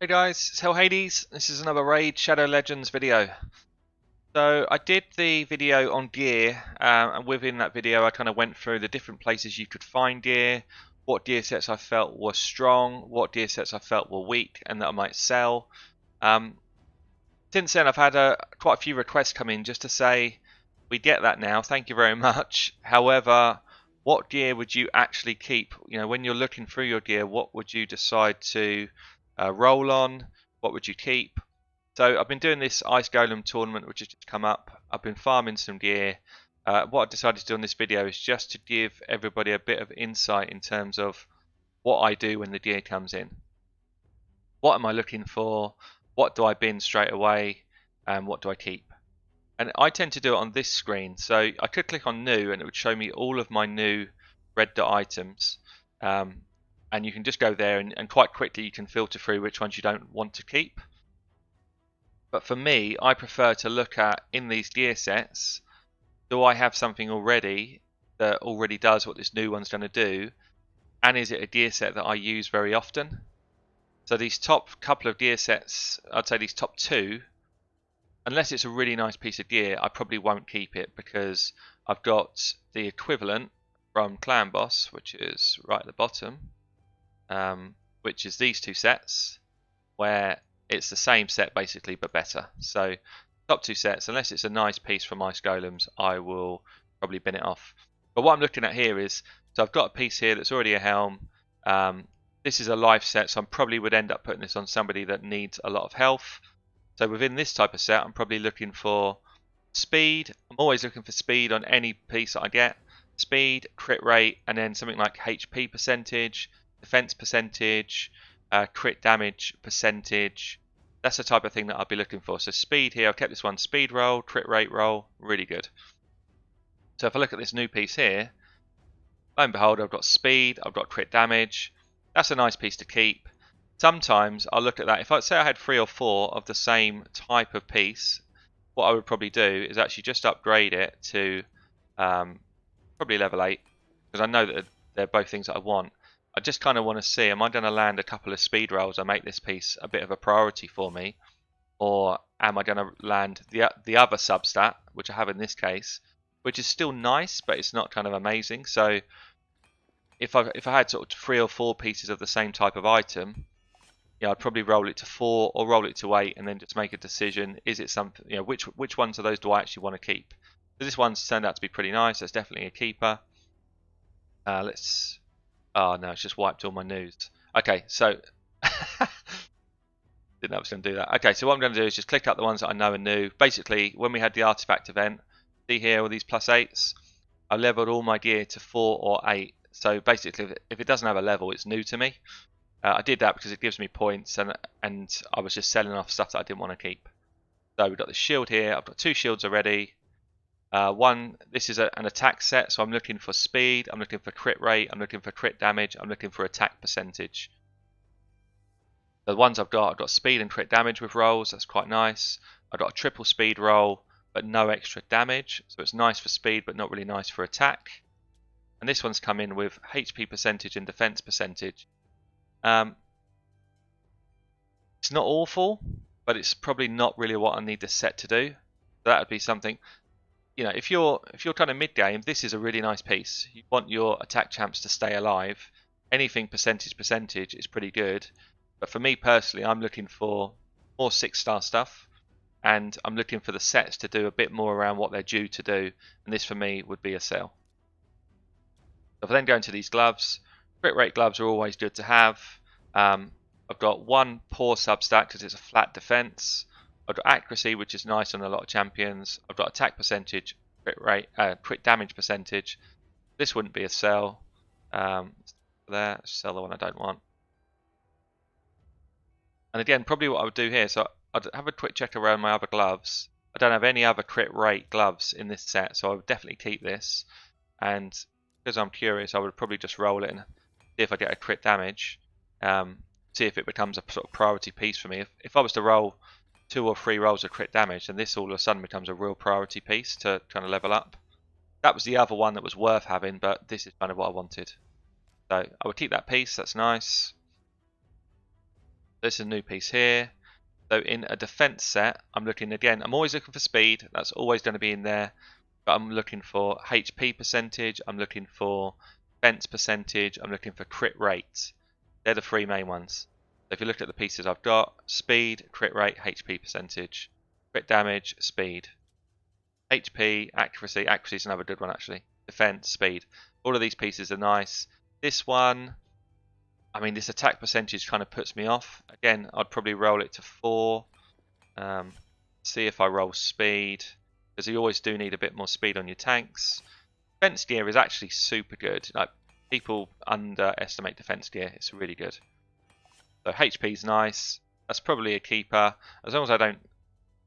Hey guys, it's Hell Hades. This is another Raid Shadow Legends video. So I did the video on gear, and within that video I kind of went through the different places you could find gear, what gear sets I felt were strong, what gear sets I felt were weak and that I might sell. Since then I've had quite a few requests come in just to say, we get that now, thank you very much. However, what gear would you actually keep? You know, when you're looking through your gear, what would you decide to roll on? What would you keep? So I've been doing this Ice Golem tournament which has just come up. I've been farming some gear. What I decided to do on this video is just to give everybody a bit of insight in terms of what I do when the gear comes in. What am I looking for? What do I bin straight away? And what do I keep? And I tend to do it on this screen. So I could click on new and it would show me all of my new red dot items. And you can just go there and quite quickly you can filter through which ones you don't want to keep. But for me, I prefer to look at, in these gear sets, do I have something already that already does what this new one's going to do? And is it a gear set that I use very often? So these top couple of gear sets, I'd say these top two, unless it's a really nice piece of gear, I probably won't keep it because I've got the equivalent from Clan Boss, which is right at the bottom, which is these two sets, where it's the same set basically but better. So top two sets, unless it's a nice piece from Ice Golems, I will probably bin it off. But what I'm looking at here is, so I've got a piece here that's already a helm. This is a life set, so I probably would end up putting this on somebody that needs a lot of health. So within this type of set, I'm probably looking for speed. I'm always looking for speed on any piece that I get. Speed, crit rate, and then something like HP percentage, defense percentage, crit damage percentage. That's the type of thing that I'll be looking for. So speed here, I've kept this one speed roll, crit rate roll, really good. So if I look at this new piece here, lo and behold, I've got speed, I've got crit damage. That's a nice piece to keep. Sometimes I'll look at that. If I say I had 3 or 4 of the same type of piece, what I would probably do is actually just upgrade it to probably level 8, because I know that they're both things that I want. I just kind of want to see, am I going to land a couple of speed rolls and make this piece a bit of a priority for me, or am I going to land the other substat, which I have in this case, which is still nice, but it's not kind of amazing. So if I had sort of 3 or 4 pieces of the same type of item, yeah, I'd probably roll it to 4 or roll it to 8, and then just make a decision. Is it something? You know, which ones of those do I actually want to keep? So this one's turned out to be pretty nice. That's definitely a keeper. Let's. Oh no, it's just wiped all my news. Okay, so didn't know I was going to do that. Okay, so what I'm going to do is just click up the ones that I know are new. Basically, when we had the artifact event, see here all these +8s. I leveled all my gear to 4 or 8. So basically, if it doesn't have a level, it's new to me. I did that because it gives me points, and I was just selling off stuff that I didn't want to keep. So we've got the shield here. I've got 2 shields already. This is an attack set, so I'm looking for speed, I'm looking for crit rate, I'm looking for crit damage, I'm looking for attack percentage. The ones I've got speed and crit damage with rolls, that's quite nice. I've got a triple speed roll, but no extra damage, so it's nice for speed, but not really nice for attack. And this one's come in with HP percentage and defense percentage. It's not awful, but it's probably not really what I need this set to do. So that would be something. You know, if you're kind of mid game, this is a really nice piece. You want your attack champs to stay alive. Anything percentage is pretty good. But for me personally, I'm looking for more 6-star stuff, and I'm looking for the sets to do a bit more around what they're due to do. And this for me would be a sell. So if I then go into these gloves, crit rate gloves are always good to have. I've got 1 poor substat because it's a flat defense. I've got accuracy, which is nice on a lot of champions. I've got attack percentage, crit rate, crit damage percentage. This wouldn't be a sell. There, sell the one I don't want. And again, probably what I would do here, so I'd have a quick check around my other gloves. I don't have any other crit rate gloves in this set, so I would definitely keep this. And because I'm curious, I would probably just roll it and see if I get a crit damage. See if it becomes a sort of priority piece for me. If I was to roll 2 or 3 rolls of crit damage, and this all of a sudden becomes a real priority piece to kind of level up. That was the other one that was worth having, but this is kind of what I wanted. So I would keep that piece, that's nice. This is a new piece here. So in a defense set, I'm looking again, I'm always looking for speed. That's always going to be in there. But I'm looking for HP percentage. I'm looking for defense percentage. I'm looking for crit rates. They're the three main ones. So if you look at the pieces I've got, speed, crit rate, HP percentage, crit damage, speed. HP, accuracy. Accuracy is another good one actually. Defense, speed. All of these pieces are nice. This one, I mean, this attack percentage kind of puts me off. Again, I'd probably roll it to 4. See if I roll speed, because you always do need a bit more speed on your tanks. Defense gear is actually super good. Like, people underestimate defense gear. It's really good. So HP is nice. That's probably a keeper. As long as I don't,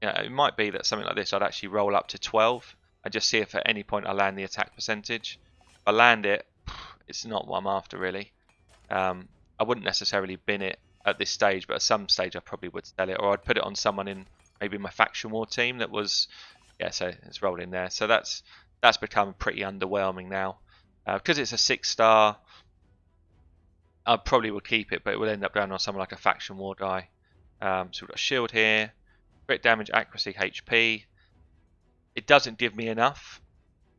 it might be that something like this I'd actually roll up to 12 and just see if at any point I land the attack percentage. If I land it, it's not what I'm after really. I wouldn't necessarily bin it at this stage, but at some stage I probably would sell it, or I'd put it on someone in maybe my faction war team that was, yeah, so it's rolled in there. So that's become pretty underwhelming now. Because it's a 6-star, I probably would keep it, but it would end up going on someone like a faction war guy. So we've got a shield here, crit damage, accuracy, HP. It doesn't give me enough.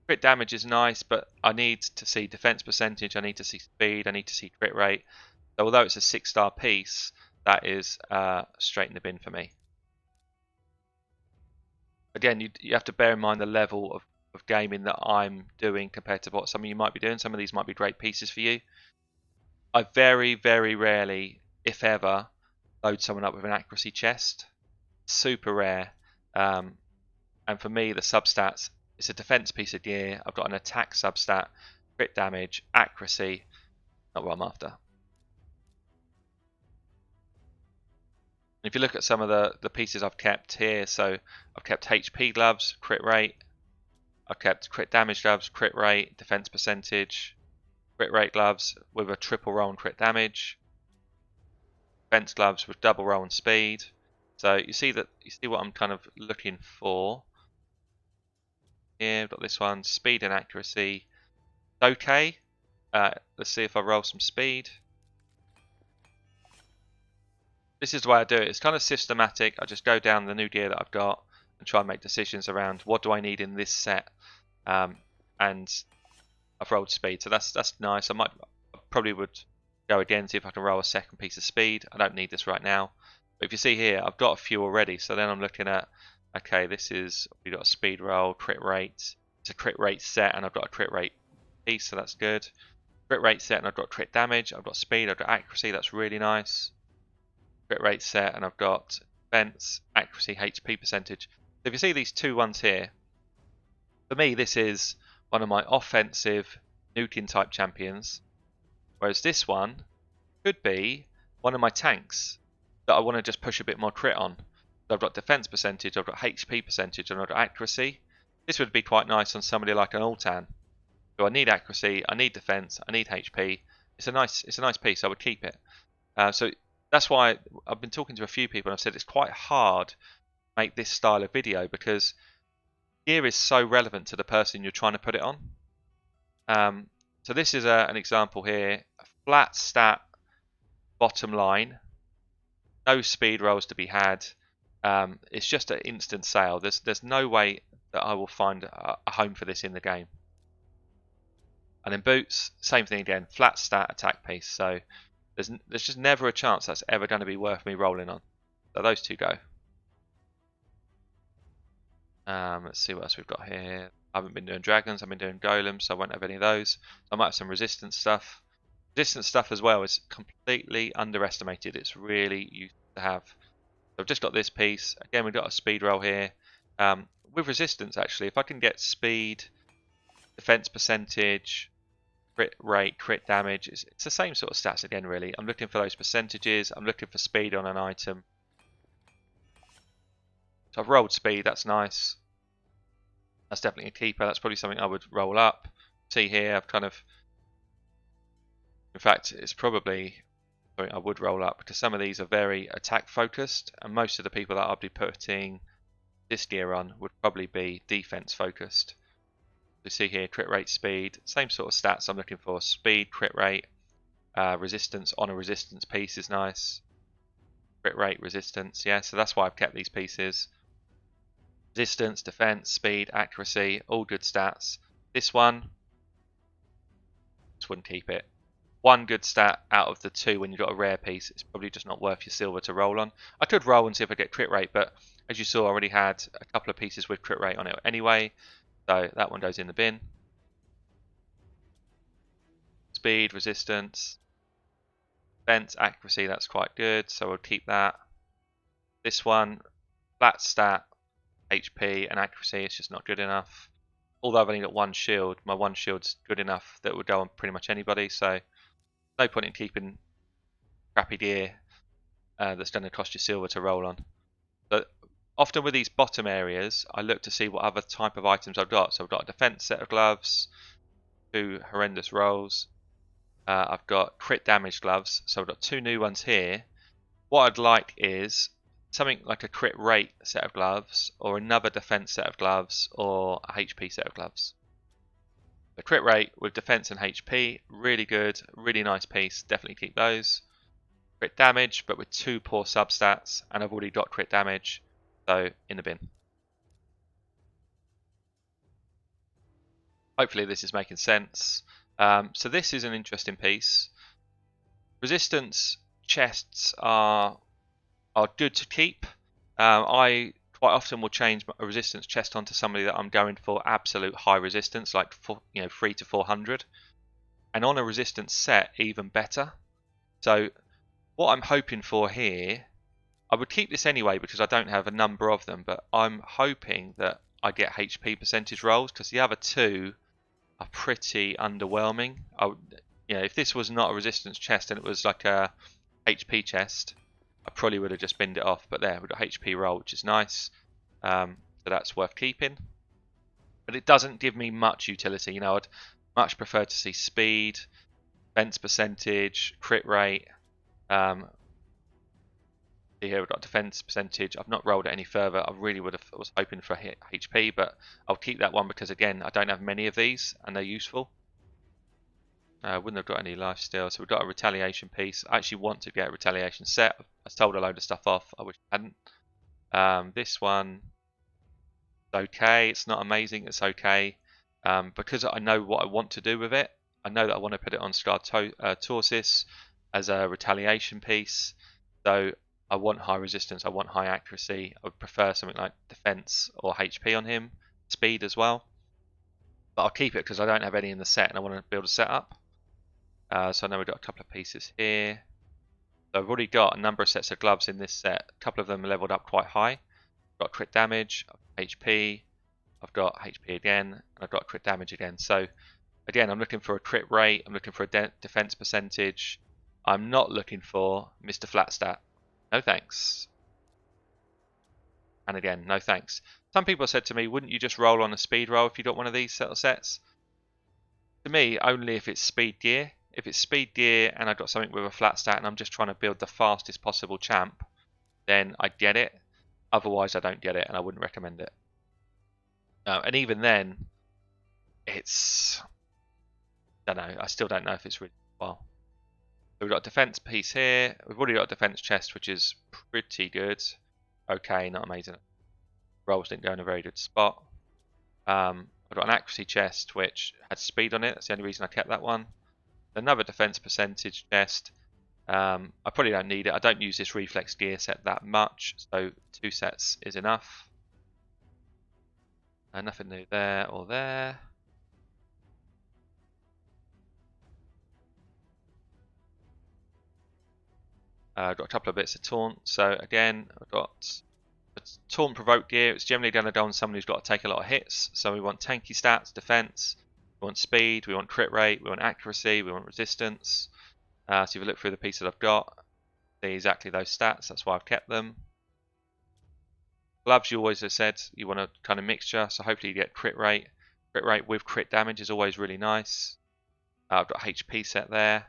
Crit damage is nice, but I need to see defense percentage, I need to see speed, I need to see crit rate. So although it's a 6-star piece, that is straight in the bin for me. Again, you have to bear in mind the level of gaming that I'm doing compared to what some of you might be doing. Some of these might be great pieces for you. I very, very rarely, if ever, load someone up with an accuracy chest. Super rare. And for me, the substats, it's a defense piece of gear. I've got an attack substat, crit damage, accuracy. Not what I'm after. If you look at some of the pieces I've kept here, so I've kept HP gloves, crit rate. I've kept crit damage gloves, crit rate, defense percentage, crit rate gloves with a triple roll and crit damage, defense gloves with double roll and speed. So you see what I'm kind of looking for. Here I've got this one, speed and accuracy. Okay. Let's see if I roll some speed. This is the way I do it. It's kind of systematic. I just go down the new gear that I've got and try and make decisions around what do I need in this set. And I've rolled speed, so that's nice. I probably would go again, see if I can roll a second piece of speed. I don't need this right now. But if you see here, I've got a few already. So then I'm looking at, okay, we've got a speed roll, crit rate. It's a crit rate set, and I've got a crit rate piece, so that's good. Crit rate set, and I've got crit damage. I've got speed, I've got accuracy, that's really nice. Crit rate set, and I've got defense, accuracy, HP percentage. So if you see these two ones here, for me this is one of my offensive nuking type champions, whereas this one could be one of my tanks that I want to just push a bit more crit on. So I've got defense percentage, I've got HP percentage, and I've got accuracy. This would be quite nice on somebody like an Ultan. So I need accuracy, I need defense, I need HP. It's a nice piece. I would keep it. So that's why I've been talking to a few people and I've said it's quite hard to make this style of video because gear is so relevant to the person you're trying to put it on. So this is an example here, a flat stat bottom line, no speed rolls to be had. It's just an instant sale. There's no way that I will find a home for this in the game. And then boots, same thing again, flat stat attack piece. So there's just never a chance that's ever going to be worth me rolling on. So those two go. Let's see what else we've got here. I haven't been doing dragons, I've been doing golems, so I won't have any of those. I might have some resistance stuff. Resistance stuff as well is completely underestimated. It's really useful to have. So I've just got this piece. Again, we've got a speed roll here. With resistance, actually, if I can get speed, defense percentage, crit rate, crit damage, it's the same sort of stats again, really. I'm looking for those percentages. I'm looking for speed on an item. So I've rolled speed. That's nice. That's definitely a keeper. That's probably something I would roll up. See here, I've kind of... In fact, it's probably something I would roll up because some of these are very attack focused and most of the people that I'll be putting this gear on would probably be defense focused. You see here, crit rate, speed, same sort of stats I'm looking for. Speed, crit rate, resistance on a resistance piece is nice. crit rate, resistance. Yeah, so that's why I've kept these pieces. Resistance, defense, speed, accuracy, all good stats. This one, just wouldn't keep it. One good stat out of the two when you've got a rare piece, it's probably just not worth your silver to roll on. I could roll and see if I get crit rate, but as you saw, I already had a couple of pieces with crit rate on it anyway, so that one goes in the bin. Speed, resistance, defense, accuracy, that's quite good, so we'll keep that. This one, flat stat, HP and accuracy, it's just not good enough. Although I've only got one shield, my one shield's good enough that would go on pretty much anybody, so no point in keeping crappy gear that's going to cost you silver to roll on. But often with these bottom areas, I look to see what other type of items I've got. So I've got a defense set of gloves, 2 horrendous rolls. I've got crit damage gloves, so I've got 2 new ones here. What I'd like is something like a crit rate set of gloves, or another defense set of gloves, or a HP set of gloves. The crit rate with defense and HP, really good, really nice piece, definitely keep those. Crit damage, but with 2 poor substats, and I've already got crit damage, so in the bin. Hopefully this is making sense. So this is an interesting piece. Resistance chests are good to keep. I quite often will change a resistance chest onto somebody that I'm going for absolute high resistance, like 3 to 400, and on a resistance set even better. So what I'm hoping for here, I would keep this anyway because I don't have a number of them, but I'm hoping that I get HP percentage rolls because the other two are pretty underwhelming. If this was not a resistance chest and it was like a HP chest, I probably would have just binned it off. But there, we've got HP roll, which is nice, so that's worth keeping. But it doesn't give me much utility. I'd much prefer to see speed, defense percentage, crit rate. Here we've got defense percentage. I've not rolled it any further. I really was hoping for HP, but I'll keep that one because again, I don't have many of these and they're useful. Wouldn't have got any life steal, so we've got a retaliation piece. I actually want to get a retaliation set. I sold a load of stuff off. I wish I hadn't. This one, okay. It's not amazing. It's okay because I know what I want to do with it. I know that I want to put it on Scarred Tortoise as a retaliation piece. So I want high resistance, I want high accuracy. I would prefer something like defense or HP on him, speed as well. But I'll keep it because I don't have any in the set and I want to build a setup. So I know we've got a couple of pieces here. So I've already got a number of sets of gloves in this set. A couple of them are leveled up quite high. I've got crit damage, HP, I've got HP again, and I've got crit damage again. So again, I'm looking for a crit rate, I'm looking for a defense percentage. I'm not looking for Mr. Flatstat. No thanks. And again, no thanks. Some people said to me, wouldn't you just roll on a speed roll if you got one of these sets? To me, only if it's speed gear. If it's speed gear and I've got something with a flat stat and I'm just trying to build the fastest possible champ, then I get it. Otherwise, I don't get it and I wouldn't recommend it. And even then, it's... I don't know. I still don't know if it's really well. So we've got a defense piece here. We've already got a defense chest, which is pretty good. Okay, not amazing. Rolls didn't go in a very good spot. I've got an accuracy chest, which had speed on it. That's the only reason I kept that one. Another defense percentage chest. I probably don't need it. I don't use this reflex gear set that much, so 2 sets is enough. Nothing new there or there. I've got a couple of bits of taunt. So again, I've got a taunt provoke gear. It's generally going to go on someone who's got to take a lot of hits. So we want tanky stats, defense, we want speed, we want crit rate, we want accuracy, we want resistance. So if you look through the pieces I've got, see exactly those stats. That's why I've kept them. Gloves, you always have said you want a kind of mixture. So hopefully you get crit rate. Crit rate with crit damage is always really nice. I've got HP set there.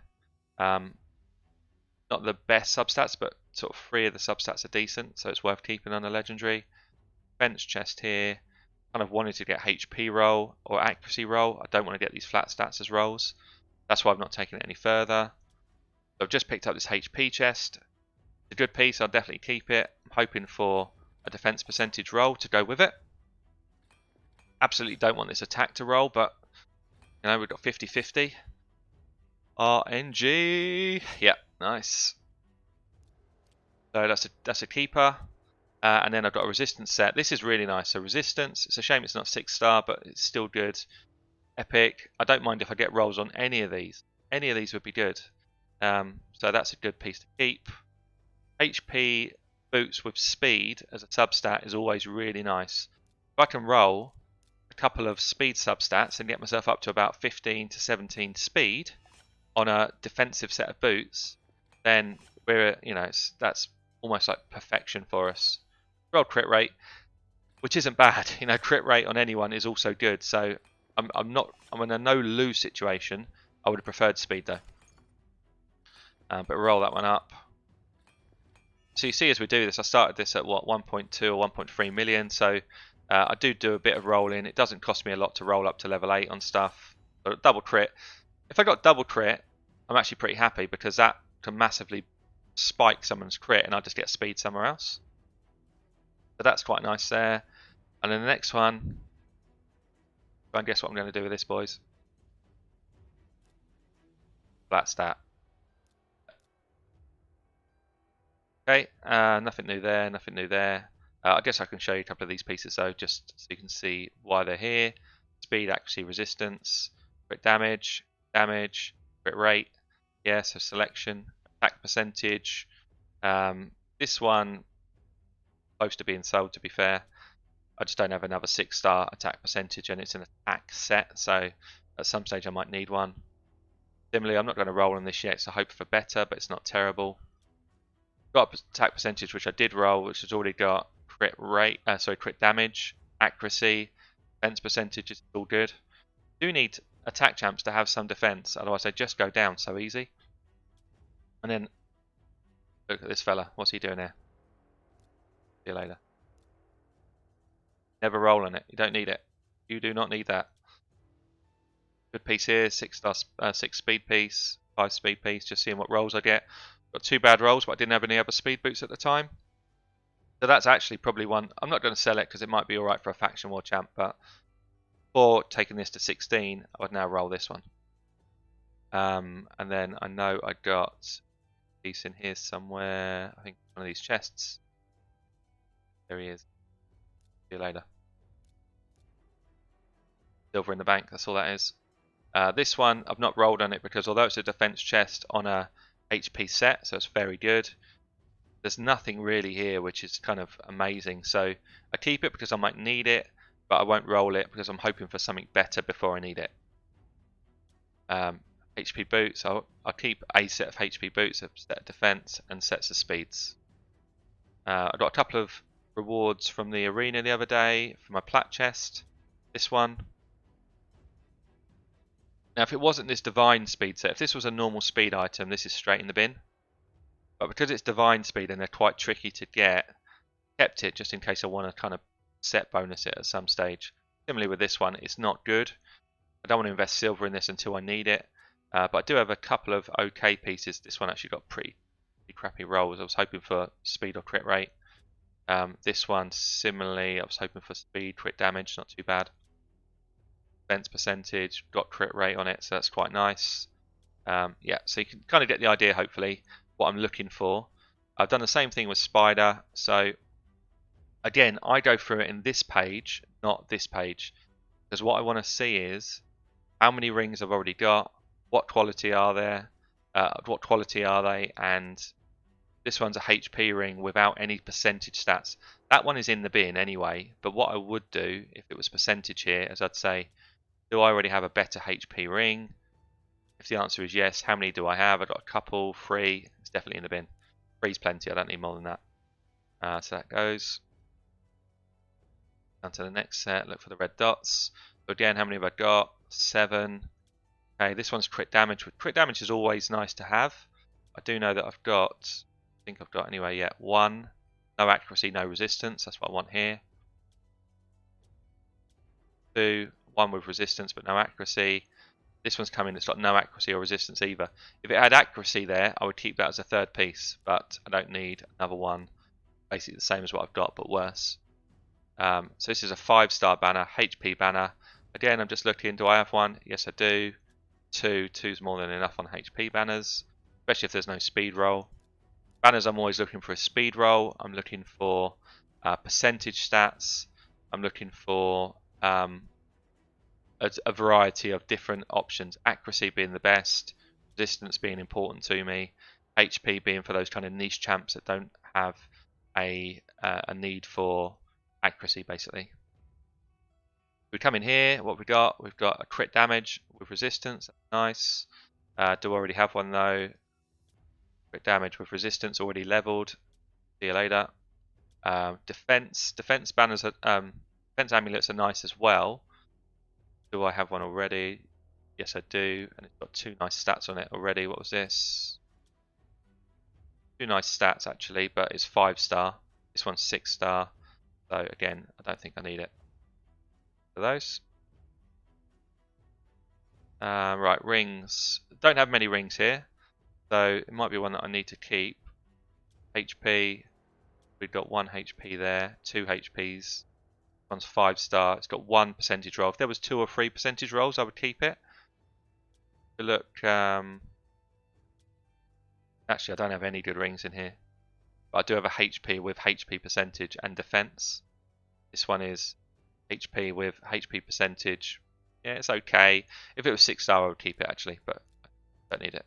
Not the best substats, but sort of 3 of the substats are decent, so it's worth keeping on a legendary. Bench chest here. Kind of wanted to get HP roll or accuracy roll. I don't want to get these flat stats as rolls. That's why I've not taken it any further. So I've just picked up this HP chest. It's a good piece, I'll definitely keep it. I'm hoping for a defense percentage roll to go with it. Absolutely don't want this attack to roll, but you know, we've got 50-50. RNG. Yeah, nice. So that's a keeper. And then I've got a resistance set. This is really nice. So resistance, it's a shame it's not 6-star, but it's still good. Epic. I don't mind if I get rolls on any of these. Any of these would be good. So that's a good piece to keep. HP boots with speed as a substat is always really nice. If I can roll a couple of speed substats and get myself up to about 15 to 17 speed on a defensive set of boots, then we're, you know, that's almost like perfection for us. Roll crit rate, which isn't bad. You know, crit rate on anyone is also good. So I'm in a no lose situation. I would have preferred speed though. But roll that one up. So you see, as we do this, I started this at what, 1.2 or 1.3 million. So I do a bit of rolling. It doesn't cost me a lot to roll up to level 8 on stuff. So double crit. If I got double crit, I'm actually pretty happy because that can massively spike someone's crit, and I just get speed somewhere else. So that's quite nice there. And then the next one, try and guess what I'm going to do with this, boys. Flat stat. Okay, nothing new there, nothing new there. I guess I can show you a couple of these pieces though, just so you can see why they're here. Speed, accuracy, resistance, crit damage, crit rate. Yeah, so selection, attack percentage. This one, close to being sold to be fair. I just don't have another 6-star attack percentage, and it's an attack set, so at some stage I might need one. Similarly, I'm not going to roll on this yet, so I hope for better, but it's not terrible. Got an attack percentage which I did roll, which has already got crit rate, crit damage, accuracy, defense percentage is all good. Do need attack champs to have some defense, otherwise they just go down so easy. And then look at this fella, what's he doing here? See you later. Never roll on it. You don't need it. You do not need that. Good piece here, 6-star, 6 speed piece, 5 speed piece. Just seeing what rolls I get. Got 2 bad rolls, but I didn't have any other speed boots at the time. So that's actually probably one. I'm not going to sell it because it might be alright for a faction war champ, but for taking this to 16, I would now roll this one. And then I know I got a piece in here somewhere. I think one of these chests. There he is. See you later. Silver in the bank, that's all that is. This one, I've not rolled on it because although it's a defense chest on a HP set, so it's very good, there's nothing really here which is kind of amazing. So I keep it because I might need it, but I won't roll it because I'm hoping for something better before I need it. HP boots, I'll keep a set of HP boots, a set of defense, and sets of speeds. I got a couple of rewards from the arena the other day for my plat chest. This one. Now, if it wasn't this divine speed set, if this was a normal speed item, this is straight in the bin. But because it's divine speed and they're quite tricky to get, kept it just in case I want to kind of set bonus it at some stage. Similarly with this one, it's not good. I don't want to invest silver in this until I need it. But I do have a couple of okay pieces. This one actually got pretty crappy rolls. I was hoping for speed or crit rate. This one, similarly, I was hoping for speed, crit damage, not too bad. Defense percentage, got crit rate on it, so that's quite nice. Yeah, so you can kind of get the idea, hopefully, what I'm looking for. I've done the same thing with Spider, so again, I go through it in this page, not this page, because what I want to see is how many rings I've already got, what quality are there, what quality are they, and this one's a HP ring without any percentage stats. That one is in the bin anyway, but what I would do if it was percentage here is I'd say, do I already have a better HP ring? If the answer is yes, how many do I have? I've got a couple, 3. It's definitely in the bin. 3's plenty, I don't need more than that. So that goes. Down to the next set, look for the red dots. So again, how many have I got? 7. Okay, this one's crit damage. Crit damage is always nice to have. I do know that I've got, I think I've got anyway, yeah, 1. No accuracy, no resistance, that's what I want here. 2, 1 with resistance but no accuracy. This one's coming, it's got no accuracy or resistance either. If it had accuracy there, I would keep that as a third piece, but I don't need another one, basically the same as what I've got, but worse. So this is a 5-star banner, HP banner. Again, I'm just looking, do I have one? Yes, I do. Two's more than enough on HP banners, especially if there's no speed roll. Banners, I'm always looking for a speed roll. I'm looking for percentage stats. I'm looking for a variety of different options. Accuracy being the best, resistance being important to me, HP being for those kind of niche champs that don't have a need for accuracy, basically. We come in here, what we got? We've got a crit damage with resistance, nice. Do already have one though. Crit damage with resistance already leveled. See you later. Defense banners, defense amulets are nice as well. Do I have one already? Yes, I do, and it's got 2 nice stats on it already. What was this? 2 nice stats actually, but it's 5-star. This one's 6-star. So again, I don't think I need it for those. Right, rings. Don't have many rings here, so it might be one that I need to keep. HP. We've got 1 HP there, 2 HPs. One's 5-star. It's got 1 percentage roll. If there was 2 or 3 percentage rolls, I would keep it. But look, actually, I don't have any good rings in here. But I do have a HP with HP percentage and defense. This one is HP with HP percentage. Yeah, it's okay. If it was 6-star, I would keep it actually, but I don't need it.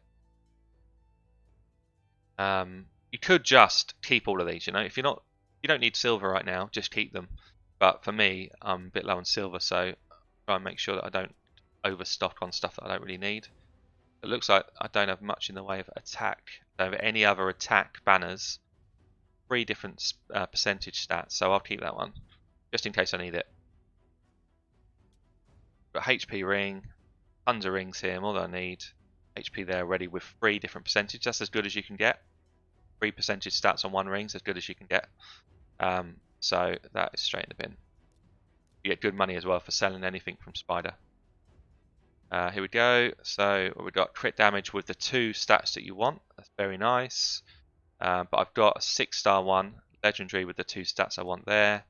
You could just keep all of these. You know, if you don't need silver right now, just keep them. But for me, I'm a bit low on silver, so try and make sure that I don't overstock on stuff that I don't really need. It looks like I don't have much in the way of attack. I don't have any other attack banners. 3 different percentage stats, so I'll keep that one just in case I need it. Got HP ring, tons of rings here, more than I need. HP there already with 3 different percentages. That's as good as you can get. 3 percentage stats on 1 ring's as good as you can get. So that is straight in the bin. You get good money as well for selling anything from Spider. Here we go. So we've got crit damage with the 2 stats that you want. That's very nice. But I've got a 6-star one, legendary with the 2 stats I want there.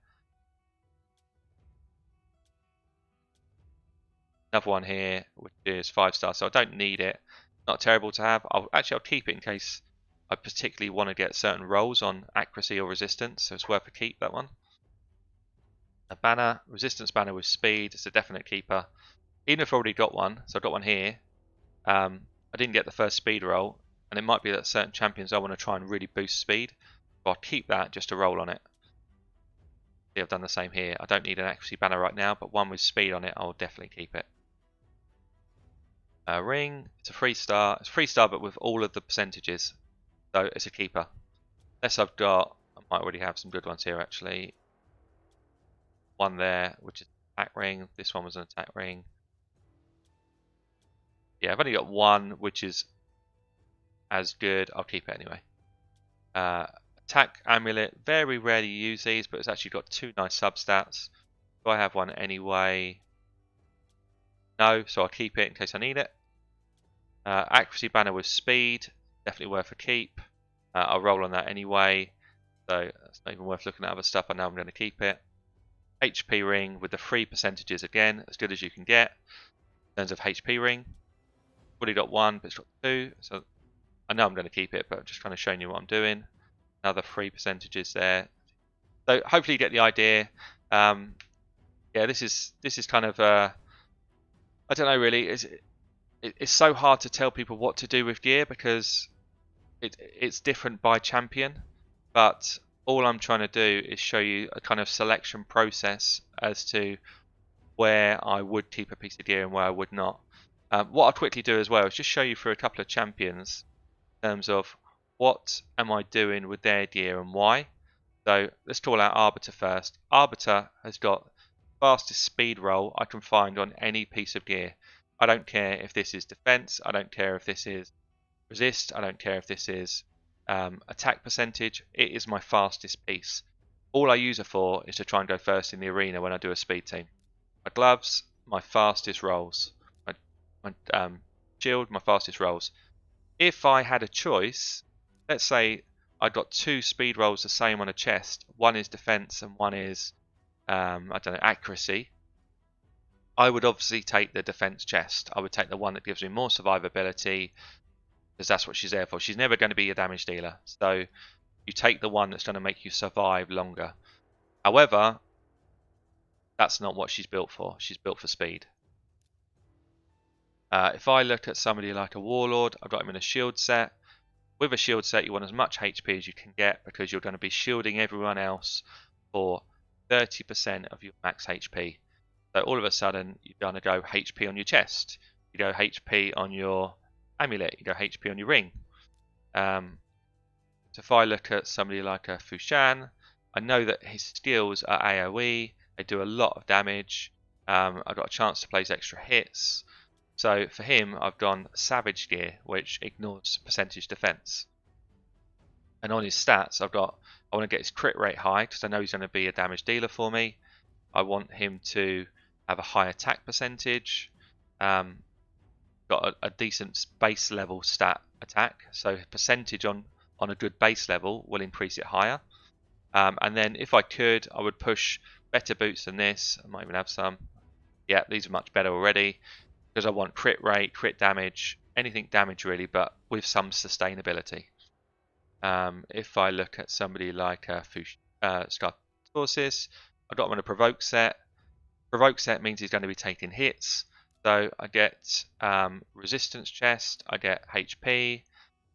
Another one here, which is 5-star, so I don't need it. Not terrible to have. I'll keep it in case I particularly want to get certain rolls on accuracy or resistance, so it's worth a keep, that one. A banner, resistance banner with speed, it's a definite keeper. Even if I've already got one, so I've got one here, I didn't get the first speed roll, and it might be that certain champions I want to try and really boost speed, so I'll keep that just to roll on it. See, I've done the same here. I don't need an accuracy banner right now, but one with speed on it, I'll definitely keep it. Ring, it's a 3-star. It's 3-star, but with all of the percentages, so it's a keeper. Unless I've got, I might already have some good ones here actually. One there, which is attack ring. This one was an attack ring. Yeah, I've only got one, which is as good. I'll keep it anyway. Attack amulet. Very rarely use these, but it's actually got 2 nice substats. Do I have one anyway? No, so I'll keep it in case I need it. Accuracy banner with speed. Definitely worth a keep. I'll roll on that anyway. So it's not even worth looking at other stuff. I know I'm going to keep it. HP ring with the 3 percentages again, as good as you can get in terms of HP ring. Already got 1, but it's got 2, so I know I'm going to keep it, but I'm just kind of showing you what I'm doing. Another 3 percentages there. So hopefully you get the idea. Yeah, this is kind of I don't know really. It's so hard to tell people what to do with gear because it's different by champion, but all I'm trying to do is show you a kind of selection process as to where I would keep a piece of gear and where I would not. What I'll quickly do as well is just show you through a couple of champions in terms of what am I doing with their gear and why. So let's call out Arbiter first. Arbiter has got fastest speed roll I can find on any piece of gear. I don't care if this is defense, I don't care if this is resist, I don't care if this is attack percentage, it is my fastest piece. All I use it for is to try and go first in the arena when I do a speed team. My gloves, my fastest rolls. My my shield, my fastest rolls. If I had a choice, let's say I got 2 speed rolls the same on a chest, one is defense and one is I don't know, accuracy, I would obviously take the defense chest. I would take the one that gives me more survivability, because that's what she's there for. She's never going to be a damage dealer, so you take the one that's going to make you survive longer. However, that's not what she's built for. She's built for speed. If I look at somebody like a warlord, I've got him in a shield set. With a shield set, you want as much HP as you can get, because you're going to be shielding everyone else for 30% of your max HP. So all of a sudden, you're going to go HP on your chest. You go HP on your amulet. You go HP on your ring. So if I look at somebody like a Fushan, I know that his skills are AoE. They do a lot of damage. I've got a chance to place extra hits. So for him, I've gone Savage Gear, which ignores percentage defense. And on his stats, I want to get his crit rate high, because I know he's going to be a damage dealer for me. I want him to have a high attack percentage. Got a decent base level stat attack, so percentage on a good base level will increase it higher. And then if I could, I would push better boots than this. I might even have some. Yeah, these are much better already, because I want crit rate, crit damage, anything damage really, but with some sustainability. If I look at somebody like Scartorsis, I've got him on a provoke set. Provoke set means he's going to be taking hits. So I get resistance chest, I get HP,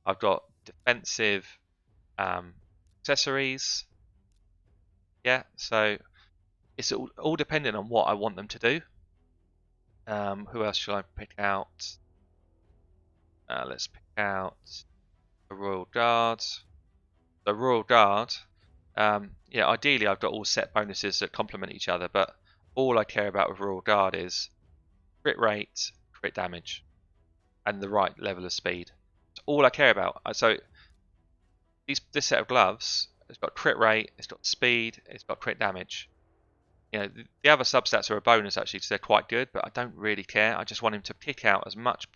I've got defensive accessories. Yeah, so it's all dependent on what I want them to do. Who else should I pick out? Let's pick out the Royal Guard. The Royal Guard, yeah, ideally I've got all set bonuses that complement each other, but all I care about with Royal Guard is crit rate, crit damage, and the right level of speed. That's all I care about. So this set of gloves, it's got crit rate, it's got speed, it's got crit damage. You know, the other substats are a bonus actually, because they're quite good, but I don't really care. I just want him to kick out as much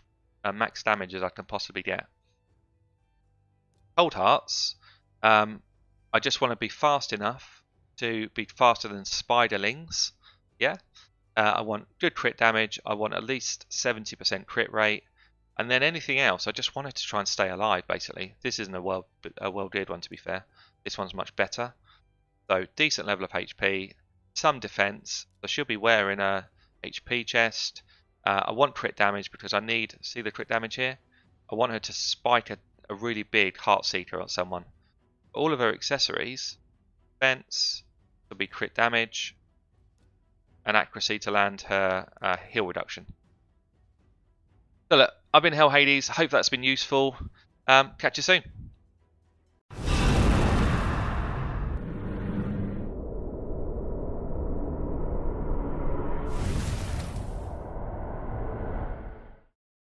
max damage as I can possibly get. Cold Hearts, I just want to be fast enough to be faster than Spiderlings. Yeah, I want good crit damage. I want at least 70% crit rate, and then anything else, I just wanted to try and stay alive. Basically, this isn't a well geared one, to be fair. This one's much better. So decent level of HP, some defense. So she'll be wearing a HP chest. I want crit damage because I need. See the crit damage here? I want her to spike a really big Heartseeker on someone. All of her accessories, defense, will be crit damage, and accuracy to land her heal reduction. So look, I've been Hell Hades. Hope that's been useful. Catch you soon.